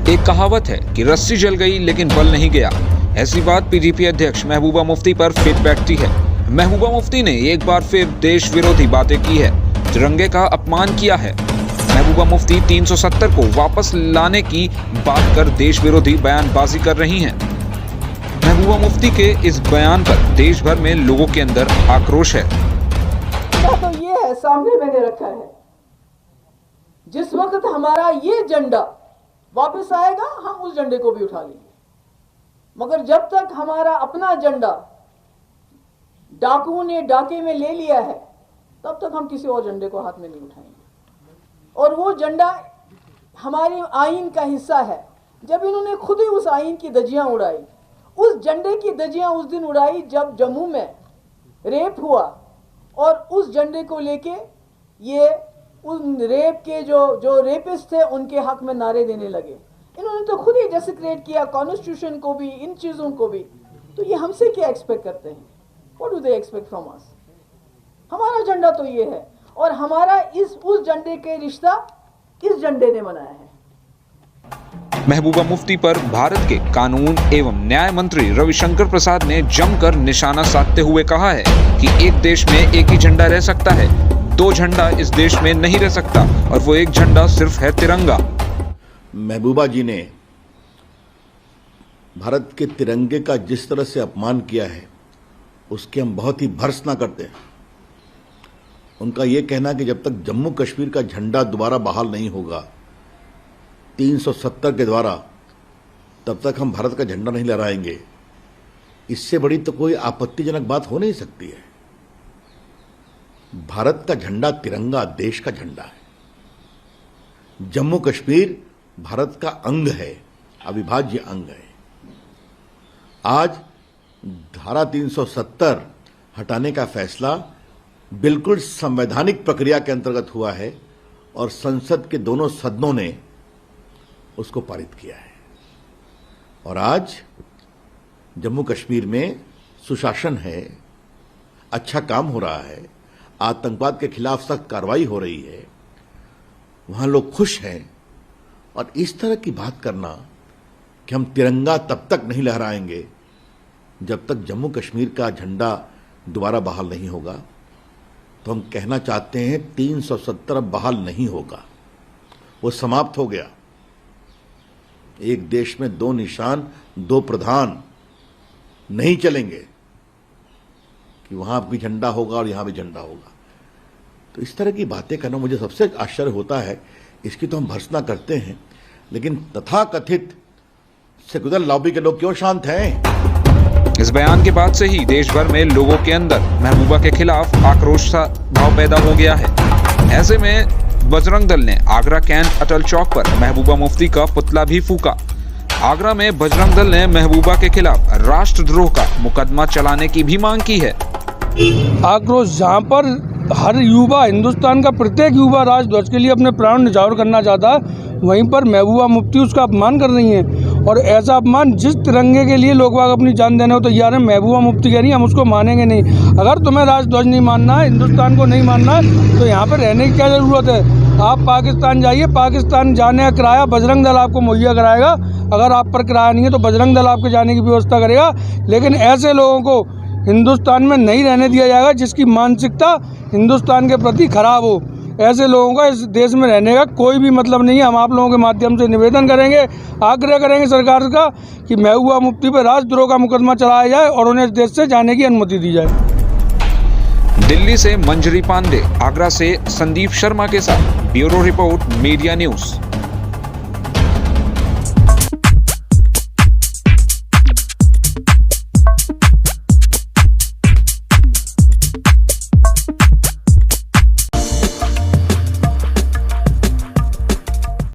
एक कहावत है कि रस्सी जल गई लेकिन बल नहीं गया। ऐसी बात पीडीपी अध्यक्ष महबूबा मुफ्ती पर फिट बैठती है। महबूबा मुफ्ती ने एक बार फिर देश विरोधी बातें की है, तिरंगे का अपमान किया है। महबूबा मुफ्ती 370 को वापस लाने की बात कर देश विरोधी बयानबाजी कर रही हैं। महबूबा मुफ्ती के इस बयान पर देश भर में लोगों के अंदर आक्रोश है। तो ये है, सामने मैंने रखा है, जिस वक्त हमारा ये झंडा वापस आएगा हम उस झंडे को भी उठा लेंगे, मगर जब तक हमारा अपना झंडा डाकुओं ने डाके में ले लिया है तब तक हम किसी और झंडे को हाथ में नहीं उठाएंगे। और वो झंडा हमारे आईन का हिस्सा है। जब इन्होंने खुद ही उस आईन की धज्जियां उड़ाई, उस झंडे की धज्जियां उस दिन उड़ाई जब जम्मू में रेप हुआ, और उस झंडे को लेके ये उन रेप के जो रेपिस्ट थे उनके हक में नारे देने लगे। इन्होंने तो खुद ही डेसिक्रेट किया कॉन्स्टिट्यूशन को भी, इन चीज़ों को भी। तो ये हमसे क्या एक्सपेक्ट करते हैं? What do they expect from us? हमारा झंडा तो ये है, और हमारा उस झंडे के रिश्ता इस झंडे ने बनाया है। महबूबा मुफ्ती पर भारत के कानून एवं न्याय मंत्री रविशंकर प्रसाद ने जमकर निशाना साधते हुए कहा है कि एक देश में एक ही झंडा रह सकता है, दो झंडा इस देश में नहीं रह सकता, और वो एक झंडा सिर्फ है तिरंगा। महबूबा जी ने भारत के तिरंगे का जिस तरह से अपमान किया है उसकी हम बहुत ही भर्त्सना करते हैं। उनका यह कहना कि जब तक जम्मू कश्मीर का झंडा दोबारा बहाल नहीं होगा 370 के द्वारा, तब तक हम भारत का झंडा नहीं लहराएंगे, इससे बड़ी तो कोई आपत्तिजनक बात हो नहीं सकती है। भारत का झंडा तिरंगा देश का झंडा है। जम्मू कश्मीर भारत का अंग है, अविभाज्य अंग है। आज धारा 370 हटाने का फैसला बिल्कुल संवैधानिक प्रक्रिया के अंतर्गत हुआ है और संसद के दोनों सदनों ने उसको पारित किया है। और आज जम्मू कश्मीर में सुशासन है, अच्छा काम हो रहा है, आतंकवाद के खिलाफ सख्त कार्रवाई हो रही है, वहां लोग खुश हैं। और इस तरह की बात करना कि हम तिरंगा तब तक नहीं लहराएंगे जब तक जम्मू कश्मीर का झंडा दोबारा बहाल नहीं होगा, तो हम कहना चाहते हैं 370 बहाल नहीं होगा, वो समाप्त हो गया। एक देश में दो निशान, दो प्रधान नहीं चलेंगे कि वहां भी झंडा होगा और यहां भी झंडा होगा। तो इस तरह की बातें करना मुझे सबसे आश्चर्य होता है। इसकी तो हम भर्त्सना करते हैं, लेकिन तथाकथित सेकुलर लॉबी के लोग क्यों शांत हैं? इस बयान के बाद से ही देश भर में लोगों के अंदर महबूबा के खिलाफ आक्रोश सा भाव पैदा हो गया है। ऐसे में बजरंग दल ने आगरा कैंट अटल चौक पर महबूबा मुफ्ती का पुतला भी फूका। आगरा में बजरंग दल ने महबूबा के खिलाफ राष्ट्रद्रोह का मुकदमा चलाने की भी मांग की है। आक्रोश जहाँ पर हर युवा, हिंदुस्तान का प्रत्येक युवा राष्ट्रध्वज के लिए अपने प्राण न्यौछावर करना चाहता है, वहीं पर महबूबा मुफ्ती उसका अपमान कर रही हैं। और ऐसा अपमान जिस तिरंगे के लिए लोग बाग अपनी जान देने को तैयार हैं, महबूबा मुफ्ती कह रही हैं हम उसको मानेंगे नहीं। अगर तुम्हें राष्ट्रध्वज नहीं मानना है, हिंदुस्तान को नहीं मानना है, तो यहाँ पर रहने की क्या ज़रूरत है? आप पाकिस्तान जाइए, पाकिस्तान जाने का किराया बजरंग दल आपको मुहैया कराएगा। अगर आप पर किराया नहीं है तो बजरंग दल आपके जाने की व्यवस्था करेगा। लेकिन ऐसे लोगों को हिंदुस्तान में नहीं रहने दिया जाएगा जिसकी मानसिकता हिंदुस्तान के प्रति खराब हो। ऐसे लोगों का इस देश में रहने का कोई भी मतलब नहीं है। हम आप लोगों के माध्यम से निवेदन करेंगे, आग्रह करेंगे सरकार का कि महबूबा मुफ्ती पर राष्ट्रद्रोह का मुकदमा चलाया जाए और उन्हें इस देश से जाने की अनुमति दी जाए। दिल्ली से मंजरी पांडे, आगरा से संदीप शर्मा के साथ ब्यूरो रिपोर्ट मीडिया न्यूज़।